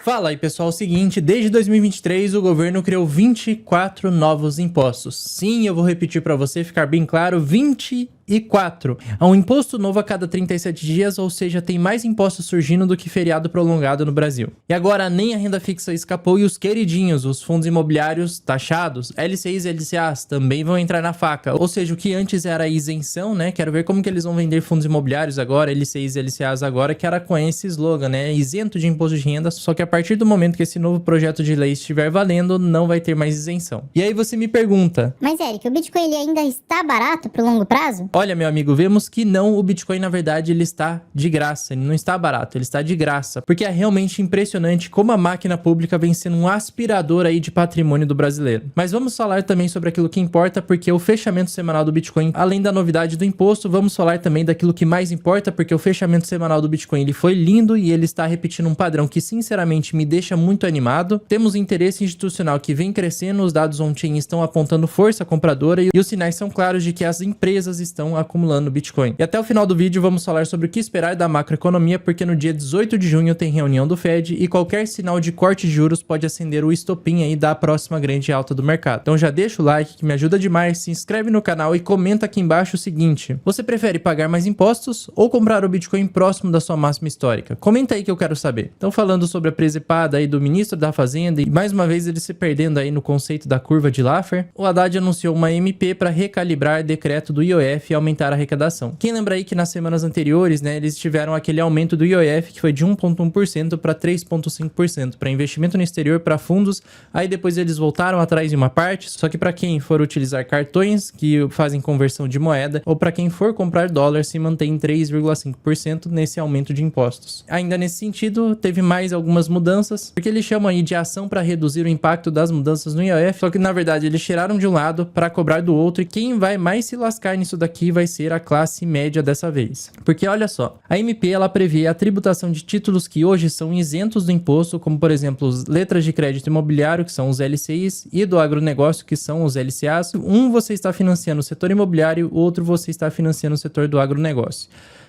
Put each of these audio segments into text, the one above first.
Fala aí pessoal, é o seguinte, desde 2023 o governo criou 24 novos impostos. Sim, eu vou repetir para você ficar bem claro, 24. Há um imposto novo a cada 37 dias, ou seja, tem mais impostos surgindo do que feriado prolongado no Brasil. E agora nem a renda fixa escapou e os queridinhos, os fundos imobiliários taxados, LCIs e LCAs também vão entrar na faca. Ou seja, o que antes era isenção, né? Quero ver como que eles vão vender fundos imobiliários agora, LCIs e LCAs agora, que era com esse slogan, né? Isento de imposto de renda, só que a partir do momento que esse novo projeto de lei estiver valendo, não vai ter mais isenção. E aí você me pergunta... Mas, Eric, o Bitcoin ele ainda está barato pro longo prazo? Olha, meu amigo, vemos que não, o Bitcoin, na verdade, ele está de graça, ele não está barato, ele está de graça, porque é realmente impressionante como a máquina pública vem sendo um aspirador aí de patrimônio do brasileiro. Mas vamos falar também sobre aquilo que importa, porque o fechamento semanal do Bitcoin, além da novidade do imposto, vamos falar também daquilo que mais importa, porque o fechamento semanal do Bitcoin, ele foi lindo e ele está repetindo um padrão que, sinceramente, me deixa muito animado. Temos interesse institucional que vem crescendo, os dados on-chain estão apontando força compradora e os sinais são claros de que as empresas estão acumulando Bitcoin. E até o final do vídeo vamos falar sobre o que esperar da macroeconomia, porque no dia 18 de junho tem reunião do Fed e qualquer sinal de corte de juros pode acender o estopim aí da próxima grande alta do mercado. Então já deixa o like que me ajuda demais, se inscreve no canal e comenta aqui embaixo o seguinte: você prefere pagar mais impostos ou comprar o Bitcoin próximo da sua máxima histórica? Comenta aí que eu quero saber. Então falando sobre a presepada aí do ministro da Fazenda e mais uma vez ele se perdendo aí no conceito da curva de Laffer, o Haddad anunciou uma MP para recalibrar decreto do IOF e aumentar a arrecadação. Quem lembra aí que nas semanas anteriores, né, eles tiveram aquele aumento do IOF que foi de 1,1% para 3,5% para investimento no exterior, para fundos, aí depois eles voltaram atrás de uma parte, só que para quem for utilizar cartões que fazem conversão de moeda ou para quem for comprar dólar se mantém 3,5% nesse aumento de impostos. Ainda nesse sentido, teve mais algumas mudanças, porque eles chamam aí de ação para reduzir o impacto das mudanças no IOF, só que na verdade eles tiraram de um lado para cobrar do outro e quem vai mais se lascar nisso daqui vai ser a classe média dessa vez. Porque olha só, a MP ela prevê a tributação de títulos que hoje são isentos do imposto, como por exemplo, as letras de crédito imobiliário, que são os LCIs, e do agronegócio, que são os LCAs. Um você está financiando o setor imobiliário, o outro você está financiando o setor do agronegócio.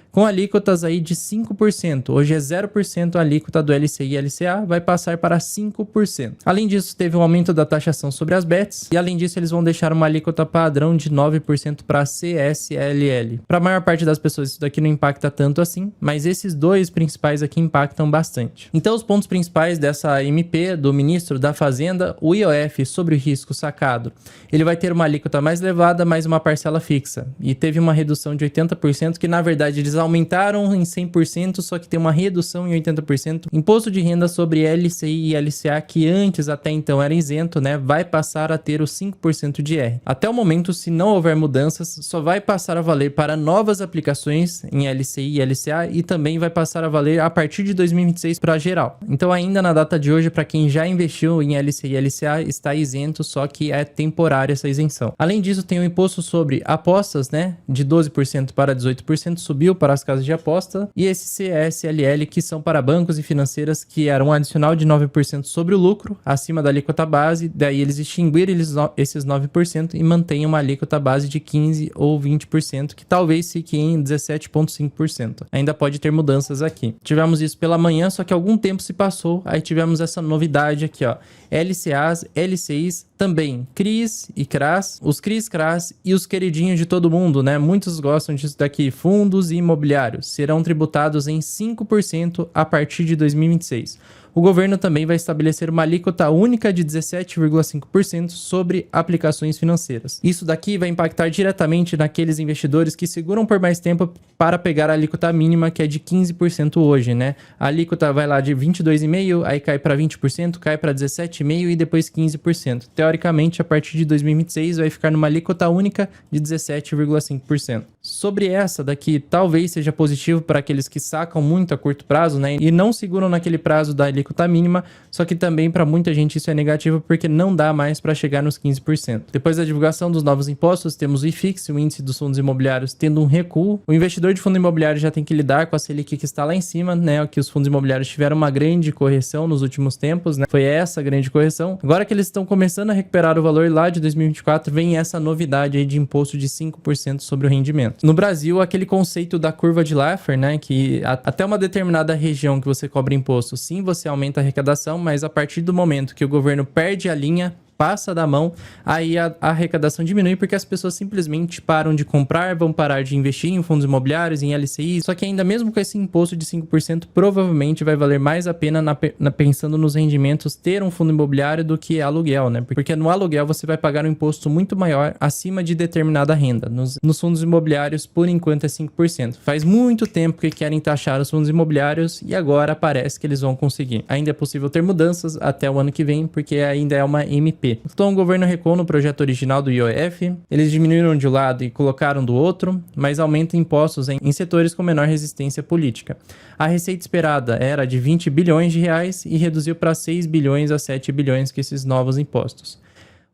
Com alíquotas aí de 5%. Hoje é 0% a alíquota do LCI e LCA, vai passar para 5%. Além disso, teve um aumento da taxação sobre as bets, e além disso, eles vão deixar uma alíquota padrão de 9% para CSLL. Para a maior parte das pessoas, isso daqui não impacta tanto assim, mas esses dois principais aqui impactam bastante. Então, os pontos principais dessa MP do ministro da Fazenda, o IOF sobre o risco sacado, ele vai ter uma alíquota mais elevada, mais uma parcela fixa. E teve uma redução de 80%, que na verdade eles aumentaram em 100%, só que tem uma redução em 80%. Imposto de renda sobre LCI e LCA, que antes até então era isento, né, vai passar a ter os 5% de R. Até o momento, se não houver mudanças, só vai passar a valer para novas aplicações em LCI e LCA e também vai passar a valer a partir de 2026 para geral. Então ainda na data de hoje, para quem já investiu em LCI e LCA, está isento, só que é temporária essa isenção. Além disso, tem o imposto sobre apostas, né, de 12% para 18%, subiu para as casas de aposta, e esse CSLL, que são para bancos e financeiras, que era um adicional de 9% sobre o lucro, acima da alíquota base, daí eles extinguiram esses 9% e mantêm uma alíquota base de 15% ou 20%, que talvez fique em 17,5%. Ainda pode ter mudanças aqui. Tivemos isso pela manhã, só que algum tempo se passou, aí tivemos essa novidade aqui, ó, LCAs, LCIs, também CRIs e CRAs, os CRIs, CRAs e os queridinhos de todo mundo, né? Muitos gostam disso daqui, fundos e imobiliários, serão tributados em 5% a partir de 2026. O governo também vai estabelecer uma alíquota única de 17,5% sobre aplicações financeiras. Isso daqui vai impactar diretamente naqueles investidores que seguram por mais tempo para pegar a alíquota mínima, que é de 15% hoje, né? A alíquota vai lá de 22,5%, aí cai para 20%, cai para 17,5% e depois 15%. Teoricamente, a partir de 2026 vai ficar numa alíquota única de 17,5%. Sobre essa daqui, talvez seja positivo para aqueles que sacam muito a curto prazo, né? E não seguram naquele prazo da alíquota mínima, só que também para muita gente isso é negativo porque não dá mais para chegar nos 15%. Depois da divulgação dos novos impostos, temos o IFIX, o índice dos fundos imobiliários, tendo um recuo. O investidor de fundo imobiliário já tem que lidar com a Selic que está lá em cima, né? Que os fundos imobiliários tiveram uma grande correção nos últimos tempos, né? Foi essa grande correção. Agora que eles estão começando a recuperar o valor lá de 2024, vem essa novidade aí de imposto de 5% sobre o rendimento. No Brasil, aquele conceito da curva de Laffer, né, que até uma determinada região que você cobra imposto, sim, você aumenta a arrecadação, mas a partir do momento que o governo perde a linha, passa da mão, aí a arrecadação diminui porque as pessoas simplesmente param de comprar, vão parar de investir em fundos imobiliários, em LCI, só que ainda mesmo com esse imposto de 5%, provavelmente vai valer mais a pena pensando nos rendimentos ter um fundo imobiliário do que aluguel, né? Porque no aluguel você vai pagar um imposto muito maior acima de determinada renda. Nos fundos imobiliários, por enquanto, é 5%. Faz muito tempo que querem taxar os fundos imobiliários e agora parece que eles vão conseguir. Ainda é possível ter mudanças até o ano que vem, porque ainda é uma MP. Então o governo recuou no projeto original do IOF, eles diminuíram de um lado e colocaram do outro, mas aumentam impostos em setores com menor resistência política. A receita esperada era de 20 bilhões de reais e reduziu para 6 bilhões a 7 bilhões com esses novos impostos.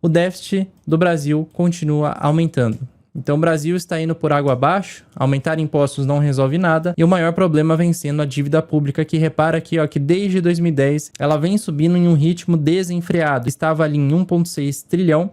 O déficit do Brasil continua aumentando. Então o Brasil está indo por água abaixo, aumentar impostos não resolve nada, e o maior problema vem sendo a dívida pública, que repara aqui, ó, que desde 2010 ela vem subindo em um ritmo desenfreado. Estava ali em 1,6 trilhão,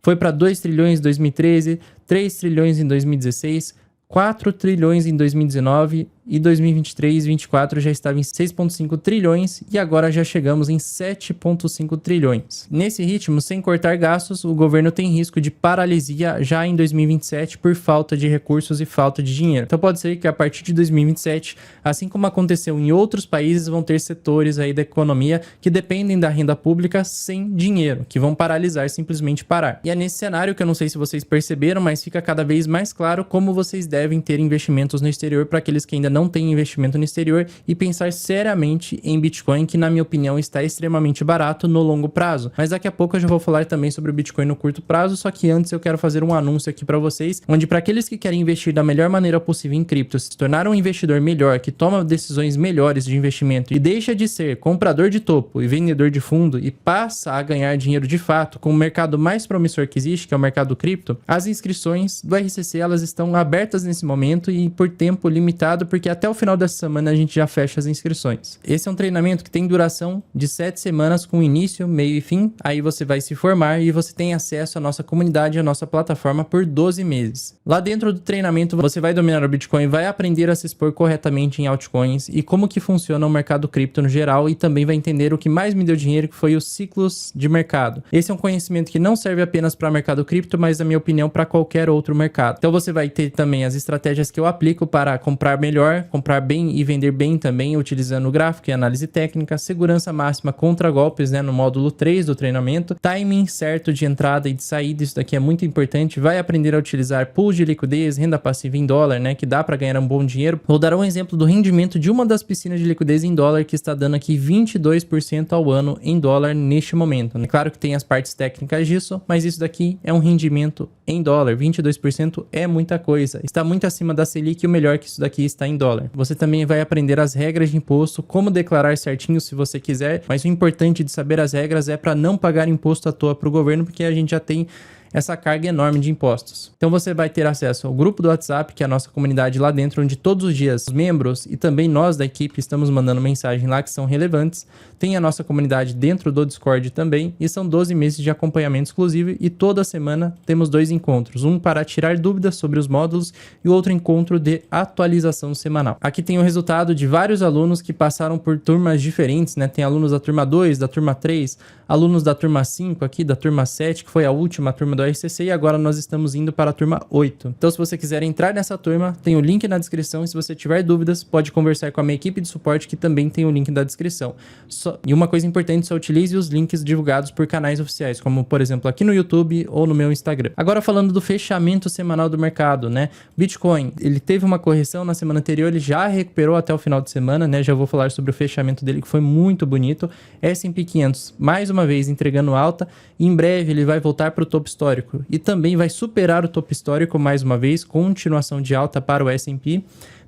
foi para 2 trilhões em 2013, 3 trilhões em 2016, 4 trilhões em 2019 e 2023 e 2024 já estava em 6,5 trilhões e agora já chegamos em 7,5 trilhões. Nesse ritmo, sem cortar gastos, o governo tem risco de paralisia já em 2027 por falta de recursos e falta de dinheiro. Então pode ser que a partir de 2027, assim como aconteceu em outros países, vão ter setores aí da economia que dependem da renda pública sem dinheiro, que vão paralisar, simplesmente parar. E é nesse cenário que eu não sei se vocês perceberam, mas fica cada vez mais claro como vocês devem ter investimentos no exterior para aqueles que ainda não têm investimento no exterior e pensar seriamente em Bitcoin, que na minha opinião está extremamente barato no longo prazo. Mas daqui a pouco eu já vou falar também sobre o Bitcoin no curto prazo, só que antes eu quero fazer um anúncio aqui para vocês, onde para aqueles que querem investir da melhor maneira possível em cripto, se tornar um investidor melhor, que toma decisões melhores de investimento e deixa de ser comprador de topo e vendedor de fundo e passa a ganhar dinheiro de fato com o mercado mais promissor que existe, que é o mercado cripto, as inscrições do RCC elas estão abertas nesse momento e por tempo limitado, porque até o final dessa semana a gente já fecha as inscrições. Esse é um treinamento que tem duração de 7 semanas com início, meio e fim. Aí você vai se formar e você tem acesso à nossa comunidade, à nossa plataforma por 12 meses. Lá dentro do treinamento você vai dominar o Bitcoin, vai aprender a se expor corretamente em altcoins e como que funciona o mercado cripto no geral e também vai entender o que mais me deu dinheiro, que foi os ciclos de mercado. Esse é um conhecimento que não serve apenas para o mercado cripto, mas na minha opinião para qualquer outro mercado. Então você vai ter também as estratégias que eu aplico para comprar melhor, comprar bem e vender bem também, utilizando o gráfico e análise técnica, segurança máxima contra golpes, né, no módulo 3 do treinamento, timing certo de entrada e de saída, isso daqui é muito importante, vai aprender a utilizar pools de liquidez, renda passiva em dólar, né, que dá para ganhar um bom dinheiro. Vou dar um exemplo do rendimento de uma das piscinas de liquidez em dólar, que está dando aqui 22% ao ano em dólar neste momento, né? Claro que tem as partes técnicas disso, mas isso daqui é um rendimento em dólar, 22% é muita coisa, está muito acima da Selic e o melhor que isso daqui está em dólar. Você também vai aprender as regras de imposto, como declarar certinho se você quiser, mas o importante de saber as regras é para não pagar imposto à toa para o governo, porque a gente já tem essa carga enorme de impostos. Então você vai ter acesso ao grupo do WhatsApp, que é a nossa comunidade lá dentro, onde todos os dias os membros e também nós da equipe estamos mandando mensagem lá que são relevantes. Tem a nossa comunidade dentro do Discord também e são 12 meses de acompanhamento exclusivo e toda semana temos 2 encontros, um para tirar dúvidas sobre os módulos e o outro encontro de atualização semanal. Aqui tem o resultado de vários alunos que passaram por turmas diferentes, né? Tem alunos da turma 2, da turma 3, alunos da turma 5 aqui, da turma 7, que foi a última turma do RCC, e agora nós estamos indo para a turma 8. Então se você quiser entrar nessa turma, tem o link na descrição, e se você tiver dúvidas, pode conversar com a minha equipe de suporte, que também tem o link da descrição. E uma coisa importante, só utilize os links divulgados por canais oficiais, como por exemplo aqui no YouTube ou no meu Instagram. Agora falando do fechamento semanal do mercado, né? Bitcoin, ele teve uma correção na semana anterior, ele já recuperou até o final de semana, né? Já vou falar sobre o fechamento dele, que foi muito bonito. S&P 500, mais uma vez entregando alta, e em breve ele vai voltar para o topo histórico e também vai superar o topo histórico mais uma vez, continuação de alta para o S&P.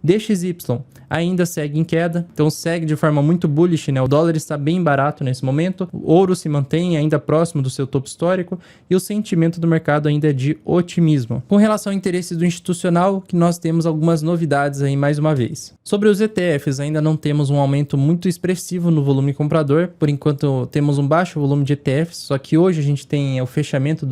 DXY ainda segue em queda, então segue de forma muito bullish, né? O dólar está bem barato nesse momento, o ouro se mantém ainda próximo do seu topo histórico e o sentimento do mercado ainda é de otimismo. Com relação ao interesse do institucional, que nós temos algumas novidades aí mais uma vez. Sobre os ETFs, ainda não temos um aumento muito expressivo no volume comprador, por enquanto temos um baixo volume de ETFs, só que hoje a gente tem o fechamento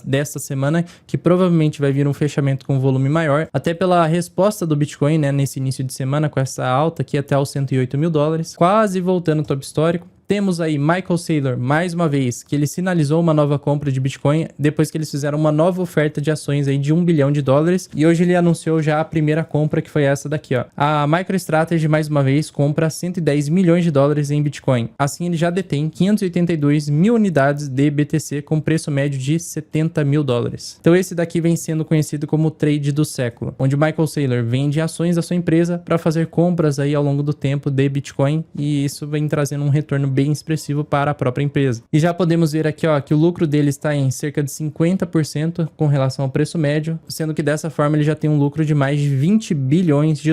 desta semana, que provavelmente vai vir um fechamento com volume maior, até pela resposta do Bitcoin, né, nesse início de semana, com essa alta aqui até os 108 mil dólares, quase voltando ao topo histórico. Temos aí Michael Saylor, mais uma vez, que ele sinalizou uma nova compra de Bitcoin depois que eles fizeram uma nova oferta de ações aí de $1 bilhão. E hoje ele anunciou já a primeira compra, que foi essa daqui, ó. A MicroStrategy, mais uma vez, compra $110 milhões em Bitcoin. Assim, ele já detém 582 mil unidades de BTC com preço médio de $70 mil. Então esse daqui vem sendo conhecido como o trade do século, onde o Michael Saylor vende ações da sua empresa para fazer compras aí ao longo do tempo de Bitcoin, e isso vem trazendo um retorno bem expressivo para a própria empresa. E já podemos ver aqui, ó, que o lucro dele está em cerca de 50% com relação ao preço médio, sendo que dessa forma ele já tem um lucro de mais de $20 bilhões.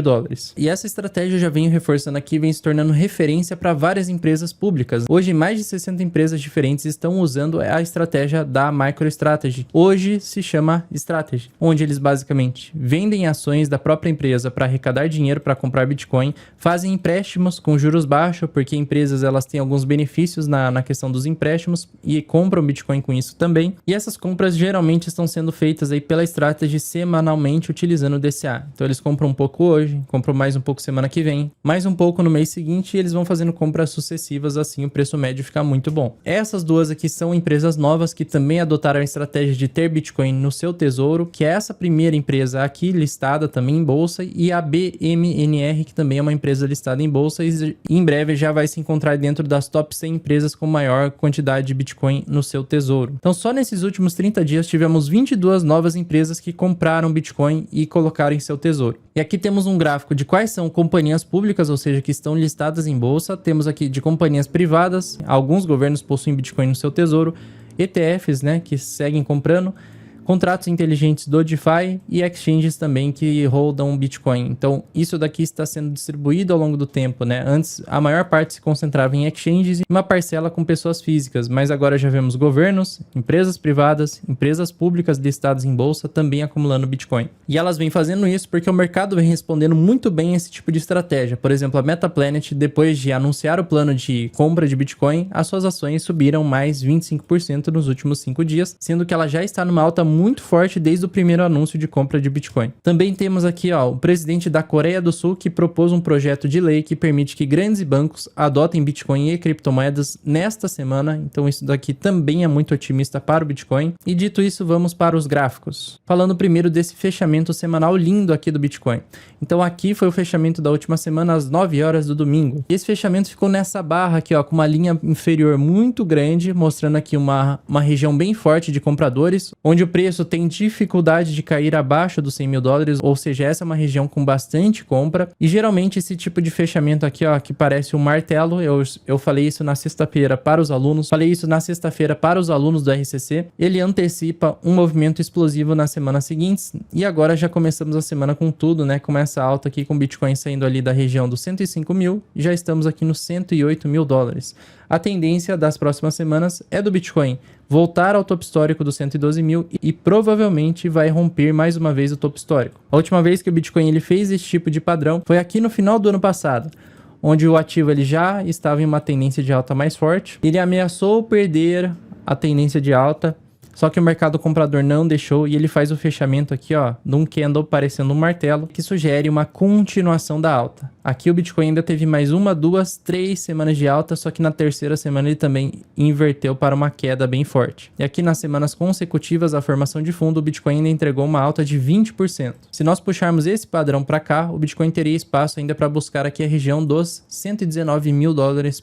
E essa estratégia eu já venho reforçando aqui, vem se tornando referência para várias empresas públicas. Hoje, mais de 60 empresas diferentes estão usando a estratégia da MicroStrategy. Hoje se chama Strategy, onde eles basicamente vendem ações da própria empresa para arrecadar dinheiro para comprar Bitcoin, fazem empréstimos com juros baixos, porque empresas elas têm alguns benefícios na questão dos empréstimos e compram Bitcoin com isso também. E essas compras geralmente estão sendo feitas aí pela Strategy semanalmente utilizando o DCA. Então eles compram um pouco hoje, compram mais um pouco semana que vem, mais um pouco no mês seguinte, e eles vão fazendo compras sucessivas, assim o preço médio fica muito bom. Essas duas aqui são empresas novas que também adotaram a estratégia de ter Bitcoin no seu tesouro, que é essa primeira empresa aqui listada também em bolsa, e a BMNR, que também é uma empresa listada em bolsa e em breve já vai se encontrar dentro das top 100 empresas com maior quantidade de Bitcoin no seu tesouro. Então só nesses últimos 30 dias tivemos 22 novas empresas que compraram Bitcoin e colocaram em seu tesouro. E aqui temos um gráfico de quais são companhias públicas, ou seja, que estão listadas em bolsa. Temos aqui de companhias privadas, alguns governos possuem Bitcoin no seu tesouro, ETFs, né, que seguem comprando, contratos inteligentes do DeFi e exchanges também que rodam Bitcoin. Então, isso daqui está sendo distribuído ao longo do tempo, né? Antes, a maior parte se concentrava em exchanges e uma parcela com pessoas físicas, mas agora já vemos governos, empresas privadas, empresas públicas listadas em bolsa também acumulando Bitcoin. E elas vêm fazendo isso porque o mercado vem respondendo muito bem a esse tipo de estratégia. Por exemplo, a Metaplanet, depois de anunciar o plano de compra de Bitcoin, as suas ações subiram mais 25% nos últimos 5 dias, sendo que ela já está numa alta muito forte desde o primeiro anúncio de compra de Bitcoin. Também temos aqui, ó, o presidente da Coreia do Sul que propôs um projeto de lei que permite que grandes bancos adotem Bitcoin e criptomoedas nesta semana. Então isso daqui também é muito otimista para o Bitcoin. E dito isso, vamos para os gráficos. Falando primeiro desse fechamento semanal lindo aqui do Bitcoin. Então aqui foi o fechamento da última semana às 9 horas do domingo. E esse fechamento ficou nessa barra aqui, ó, com uma linha inferior muito grande, mostrando aqui uma região bem forte de compradores, onde o preço tem dificuldade de cair abaixo dos $100 mil, ou seja, essa é uma região com bastante compra, e geralmente esse tipo de fechamento aqui, ó, que parece um martelo, eu falei isso na sexta-feira para os alunos, do RCC, ele antecipa um movimento explosivo nas semanas seguintes, e agora já começamos a semana com tudo, né, com essa alta aqui, com Bitcoin saindo ali da região dos 105 mil, e já estamos aqui nos $108 mil. A tendência das próximas semanas é do Bitcoin voltar ao topo histórico dos 112 mil e provavelmente vai romper mais uma vez o topo histórico. A última vez que o Bitcoin ele fez esse tipo de padrão foi aqui no final do ano passado, onde o ativo ele já estava em uma tendência de alta mais forte. Ele ameaçou perder a tendência de alta, só que o mercado comprador não deixou e ele faz o fechamento aqui, ó, de um candle parecendo um martelo, que sugere uma continuação da alta. Aqui o Bitcoin ainda teve mais 1, 2, 3 semanas de alta, só que na terceira semana ele também inverteu para uma queda bem forte. E aqui nas semanas consecutivas à formação de fundo, o Bitcoin ainda entregou uma alta de 20%. Se nós puxarmos esse padrão para cá, o Bitcoin teria espaço ainda para buscar aqui a região dos $119 mil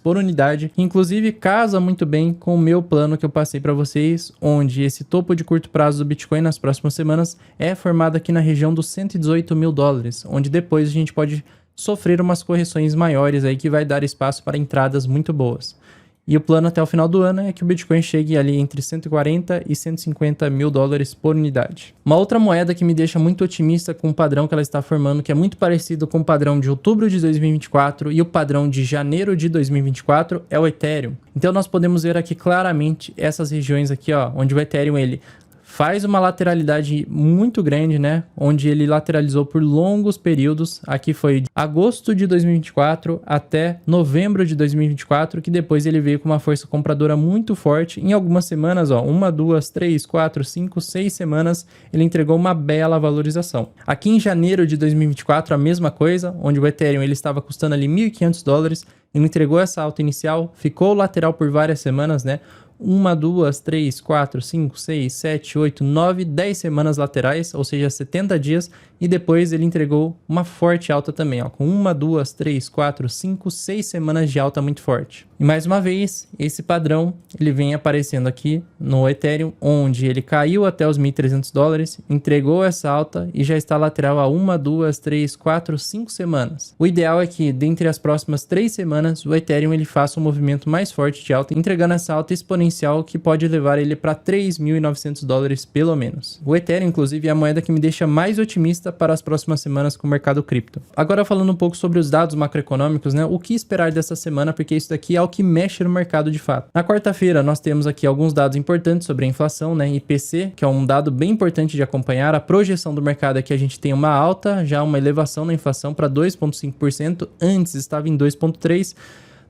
por unidade, que inclusive casa muito bem com o meu plano que eu passei para vocês, onde esse topo de curto prazo do Bitcoin nas próximas semanas é formado aqui na região dos $118 mil, onde depois a gente pode sofrer umas correções maiores aí que vai dar espaço para entradas muito boas. E o plano até o final do ano é que o Bitcoin chegue ali entre 140 e 150 mil dólares por unidade. Uma outra moeda que me deixa muito otimista com o padrão que ela está formando, que é muito parecido com o padrão de outubro de 2024 e o padrão de janeiro de 2024, é o Ethereum. Então nós podemos ver aqui claramente essas regiões aqui, ó, onde o Ethereum ele faz uma lateralidade muito grande, né? Onde ele lateralizou por longos períodos. Aqui foi de agosto de 2024 até novembro de 2024, que depois ele veio com uma força compradora muito forte. Em algumas semanas, ó, 1, 2, 3, 4, 5, 6 semanas, ele entregou uma bela valorização. Aqui em janeiro de 2024, a mesma coisa, onde o Ethereum ele estava custando ali 1.500 dólares, ele entregou essa alta inicial, ficou lateral por várias semanas, né? 1, 2, 3, 4, 5, 6, 7, 8, 9, 10 semanas laterais, ou seja, 70 dias, e depois ele entregou uma forte alta também, ó, com 1, 2, 3, 4, 5, 6 semanas de alta muito forte. E mais uma vez, esse padrão ele vem aparecendo aqui no Ethereum, onde ele caiu até os 1.300 dólares, entregou essa alta e já está lateral há 1, 2, 3, 4, 5 semanas. O ideal é que, dentre as próximas 3 semanas, o Ethereum ele faça um movimento mais forte de alta, entregando essa alta exponencial que pode levar ele para 3.900 dólares pelo menos. O Ethereum, inclusive, é a moeda que me deixa mais otimista para as próximas semanas com o mercado cripto. Agora falando um pouco sobre os dados macroeconômicos, né? O que esperar dessa semana, porque isso daqui é o que mexe no mercado de fato. Na quarta-feira nós temos aqui alguns dados importantes sobre a inflação, né? IPC, que é um dado bem importante de acompanhar. A projeção do mercado é que a gente tem uma alta, já uma elevação na inflação para 2,5%, antes estava em 2,3%.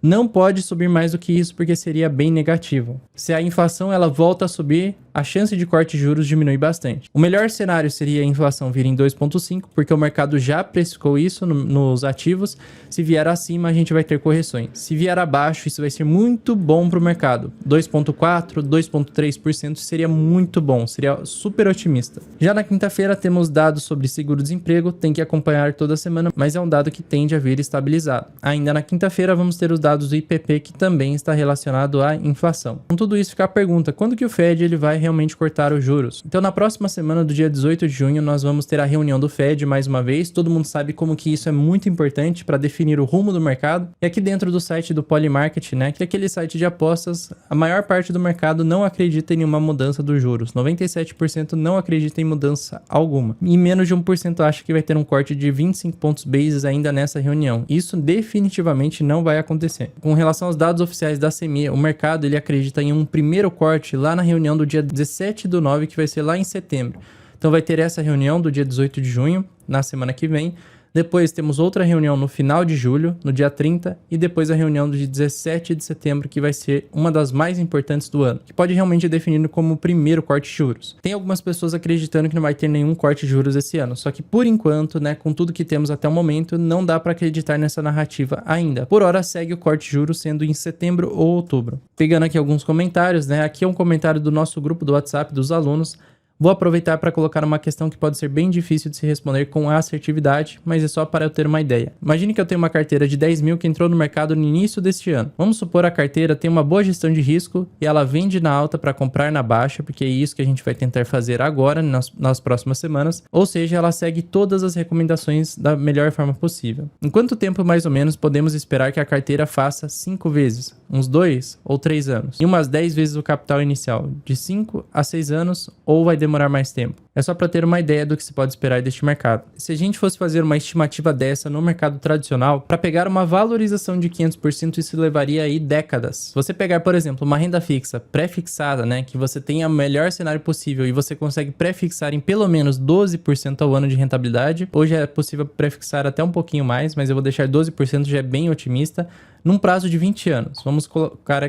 Não pode subir mais do que isso porque seria bem negativo. Se a inflação ela volta a subir, a chance de corte de juros diminui bastante. O melhor cenário seria a inflação vir em 2,5, porque o mercado já precificou isso nos ativos. Se vier acima, a gente vai ter correções. Se vier abaixo, isso vai ser muito bom para o mercado. 2,4%, 2,3% seria muito bom, seria super otimista. Já na quinta-feira temos dados sobre seguro-desemprego, tem que acompanhar toda semana, mas é um dado que tende a vir estabilizado. Ainda na quinta-feira vamos ter os dados do IPP, que também está relacionado à inflação. Com tudo isso fica a pergunta, quando que o Fed ele vai realmente cortar os juros? Então na próxima semana do dia 18 de junho nós vamos ter a reunião do Fed mais uma vez. Todo mundo sabe como que isso é muito importante para definir o rumo do mercado. E aqui dentro do site do Polymarket, né, que é aquele site de apostas, a maior parte do mercado não acredita em nenhuma mudança dos juros. 97% não acredita em mudança alguma. E menos de 1% acha que vai ter um corte de 25 pontos bases ainda nessa reunião. Isso definitivamente não vai acontecer. Com relação aos dados oficiais da CME, o mercado ele acredita em um primeiro corte lá na reunião do dia 17/9, que vai ser lá em setembro. Então vai ter essa reunião do dia 18 de junho, na semana que vem. Depois temos outra reunião no final de julho, no dia 30, e depois a reunião do dia 17 de setembro, que vai ser uma das mais importantes do ano, que pode realmente definir como o primeiro corte de juros. Tem algumas pessoas acreditando que não vai ter nenhum corte de juros esse ano, só que por enquanto, né, com tudo que temos até o momento, não dá para acreditar nessa narrativa ainda. Por hora segue o corte de juros sendo em setembro ou outubro. Pegando aqui alguns comentários, né, aqui é um comentário do nosso grupo do WhatsApp dos alunos. Vou aproveitar para colocar uma questão que pode ser bem difícil de se responder com assertividade, mas é só para eu ter uma ideia. Imagine que eu tenho uma carteira de 10 mil que entrou no mercado no início deste ano. Vamos supor a carteira tem uma boa gestão de risco e ela vende na alta para comprar na baixa, porque é isso que a gente vai tentar fazer agora, nas próximas semanas. Ou seja, ela segue todas as recomendações da melhor forma possível. Em quanto tempo, mais ou menos, podemos esperar que a carteira faça 5 vezes? Uns 2 ou 3 anos? E umas 10 vezes o capital inicial? De 5 a 6 anos ou vai demorar mais tempo? É só para ter uma ideia do que se pode esperar deste mercado. Se a gente fosse fazer uma estimativa dessa no mercado tradicional, para pegar uma valorização de 500%, isso levaria aí décadas. Se você pegar, por exemplo, uma renda fixa pré-fixada, né, que você tenha o melhor cenário possível e você consegue pré-fixar em pelo menos 12% ao ano de rentabilidade, hoje é possível pré-fixar até um pouquinho mais, mas eu vou deixar 12%, já é bem otimista, num prazo de 20 anos. Vamos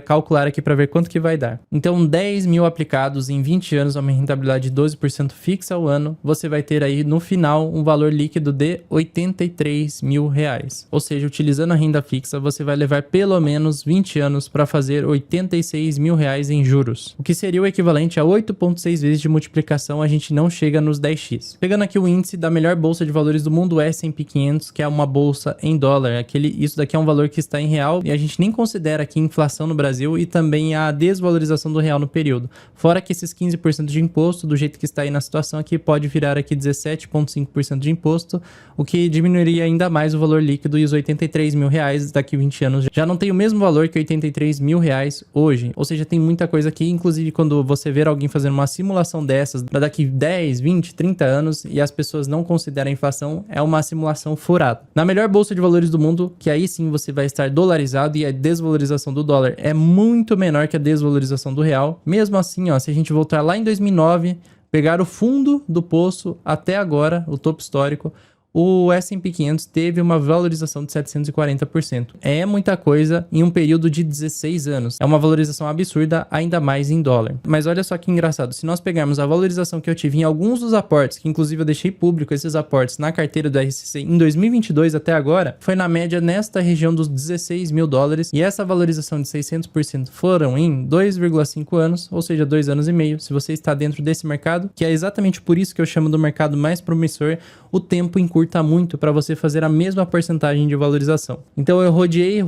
calcular aqui para ver quanto que vai dar. Então, 10 mil aplicados em 20 anos a uma rentabilidade de 12% fixa ao ano, você vai ter aí no final um valor líquido de 83 mil reais. Ou seja, utilizando a renda fixa, você vai levar pelo menos 20 anos para fazer 86 mil reais em juros. O que seria o equivalente a 8,6 vezes de multiplicação, a gente não chega nos 10x. Pegando aqui o índice da melhor bolsa de valores do mundo, o S&P 500, que é uma bolsa em dólar. Isso daqui é um valor que está em real e a gente nem considera aqui inflação no Brasil e também a desvalorização do real no período. Fora que esses 15% de imposto, do jeito que está aí na situação, situação aqui pode virar aqui 17,5% de imposto, o que diminuiria ainda mais o valor líquido e os 83 mil reais daqui 20 anos já não tem o mesmo valor que 83 mil reais hoje. Ou seja, tem muita coisa aqui, inclusive quando você ver alguém fazendo uma simulação dessas para daqui 10, 20, 30 anos e as pessoas não consideram a inflação, é uma simulação furada. Na melhor bolsa de valores do mundo, que aí sim você vai estar dolarizado e a desvalorização do dólar é muito menor que a desvalorização do real. Mesmo assim, ó, se a gente voltar lá em 2009, pegar o fundo do poço até agora, o topo histórico, o S&P 500 teve uma valorização de 740%. É muita coisa em um período de 16 anos. É uma valorização absurda, ainda mais em dólar. Mas olha só que engraçado, se nós pegarmos a valorização que eu tive em alguns dos aportes, que inclusive eu deixei público esses aportes na carteira do RCC em 2022 até agora, foi na média nesta região dos 16 mil dólares, e essa valorização de 600% foram em 2,5 anos, ou seja, 2 anos e meio. Se você está dentro desse mercado, que é exatamente por isso que eu chamo do mercado mais promissor, o tempo encurta muito para você fazer a mesma porcentagem de valorização. Então eu rodeei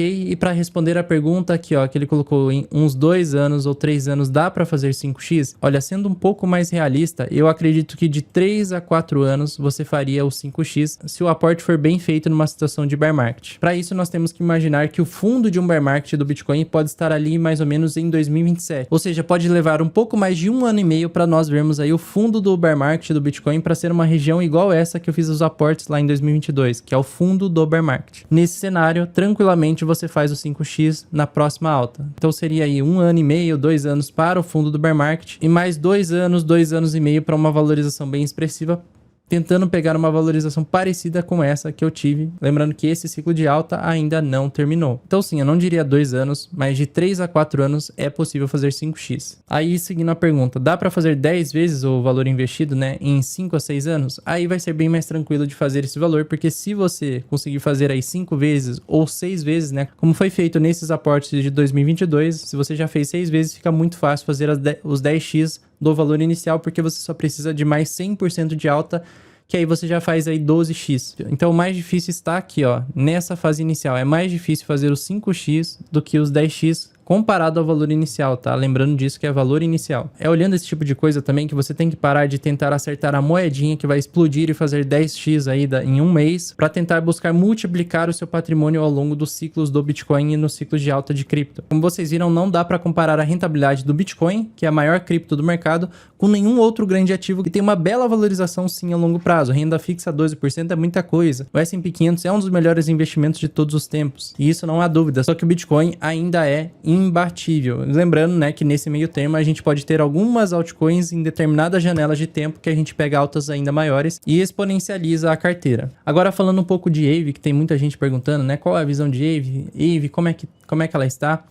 e para responder a pergunta aqui, ó, que ele colocou em uns 2 anos ou 3 anos dá para fazer 5x? Olha, sendo um pouco mais realista, eu acredito que de 3 a 4 anos você faria o 5x se o aporte for bem feito numa situação de bear market. Para isso nós temos que imaginar que o fundo de um bear market do Bitcoin pode estar ali mais ou menos em 2027. Ou seja, pode levar um pouco mais de 1 ano e meio para nós vermos aí o fundo do bear market do Bitcoin para ser uma região igual essa que eu fiz os aportes lá em 2022, que é o fundo do bear market. Nesse cenário, tranquilamente você faz o 5x na próxima alta. Então seria aí 1 ano e meio, 2 anos para o fundo do bear market e mais 2 anos e meio para uma valorização bem expressiva, tentando pegar uma valorização parecida com essa que eu tive. Lembrando que esse ciclo de alta ainda não terminou. Então sim, eu não diria 2 anos, mas de 3 a 4 anos é possível fazer 5x. Aí, seguindo a pergunta, dá para fazer 10 vezes o valor investido, né, em 5 a 6 anos? Aí vai ser bem mais tranquilo de fazer esse valor, porque se você conseguir fazer aí 5 vezes ou 6 vezes, né, como foi feito nesses aportes de 2022, se você já fez 6 vezes, fica muito fácil fazer os 10x do valor inicial, porque você só precisa de mais 100% de alta, que aí você já faz aí 12x. Então o mais difícil está aqui, ó, nessa fase inicial. É mais difícil fazer os 5x do que os 10x comparado ao valor inicial, tá? Lembrando disso que é valor inicial. É olhando esse tipo de coisa também que você tem que parar de tentar acertar a moedinha que vai explodir e fazer 10x aí em um mês para tentar buscar multiplicar o seu patrimônio ao longo dos ciclos do Bitcoin e nos ciclos de alta de cripto. Como vocês viram, não dá para comparar a rentabilidade do Bitcoin, que é a maior cripto do mercado, com nenhum outro grande ativo que tem uma bela valorização sim a longo prazo. Renda fixa 12% é muita coisa. O S&P 500 é um dos melhores investimentos de todos os tempos. E isso não há dúvida. Só que o Bitcoin ainda é imbatível. Lembrando, né, que nesse meio termo a gente pode ter algumas altcoins em determinadas janelas de tempo que a gente pega altas ainda maiores e exponencializa a carteira. Agora falando um pouco de Aave, que tem muita gente perguntando, né, qual é a visão de Aave? Aave, como é que ela está?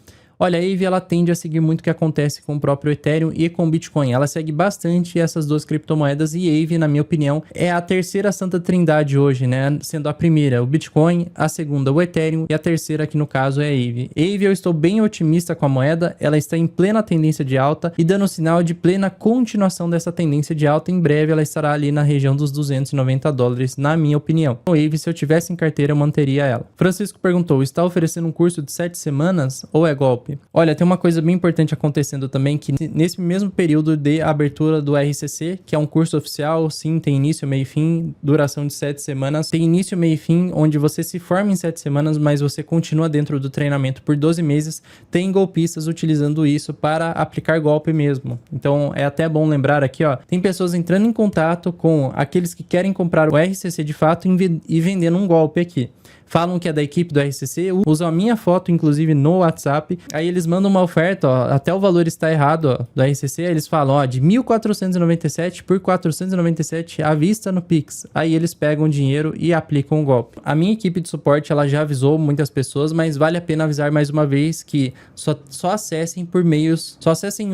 Olha, a Aave ela tende a seguir muito o que acontece com o próprio Ethereum e com o Bitcoin. Ela segue bastante essas duas criptomoedas e Aave, na minha opinião, é a terceira santa trindade hoje, né? Sendo a primeira o Bitcoin, a segunda o Ethereum e a terceira aqui no caso é a Aave. Aave eu estou bem otimista com a moeda, ela está em plena tendência de alta e dando sinal de plena continuação dessa tendência de alta. Em breve ela estará ali na região dos 290 dólares, na minha opinião. A Aave, se eu tivesse em carteira, eu manteria ela. Francisco perguntou, está oferecendo um curso de 7 semanas ou é golpe? Olha, tem uma coisa bem importante acontecendo também, que nesse mesmo período de abertura do RCC, que é um curso oficial, sim, tem início, meio e fim, duração de 7 semanas, tem início, meio e fim, onde você se forma em 7 semanas, mas você continua dentro do treinamento por 12 meses, tem golpistas utilizando isso para aplicar golpe mesmo. Então é até bom lembrar aqui, ó, tem pessoas entrando em contato com aqueles que querem comprar o RCC de fato e vendendo um golpe aqui. Falam que é da equipe do RCC, usam a minha foto, inclusive, no WhatsApp. Aí eles mandam uma oferta, ó, até o valor está errado, ó, do RCC. Aí eles falam, ó, de 1.497 por 497 à vista no Pix. Aí eles pegam o dinheiro e aplicam o golpe. A minha equipe de suporte, ela já avisou muitas pessoas, mas vale a pena avisar mais uma vez que só acessem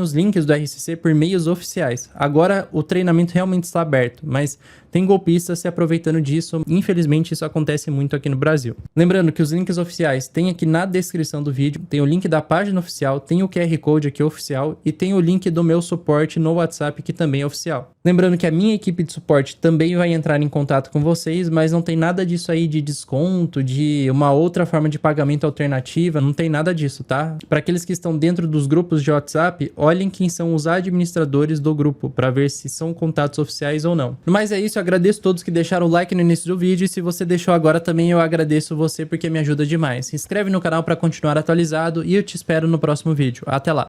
os links do RCC por meios oficiais. Agora o treinamento realmente está aberto, mas tem golpistas se aproveitando disso. Infelizmente, isso acontece muito aqui no Brasil. Lembrando que os links oficiais tem aqui na descrição do vídeo. Tem o link da página oficial, tem o QR Code aqui oficial e tem o link do meu suporte no WhatsApp que também é oficial. Lembrando que a minha equipe de suporte também vai entrar em contato com vocês, mas não tem nada disso aí de desconto, de uma outra forma de pagamento alternativa, não tem nada disso, tá? Para aqueles que estão dentro dos grupos de WhatsApp, olhem quem são os administradores do grupo, para ver se são contatos oficiais ou não. Mas é isso, eu agradeço a todos que deixaram o like no início do vídeo, e se você deixou agora também eu agradeço você porque me ajuda demais. Se inscreve no canal para continuar atualizado e eu te espero no próximo vídeo. Até lá!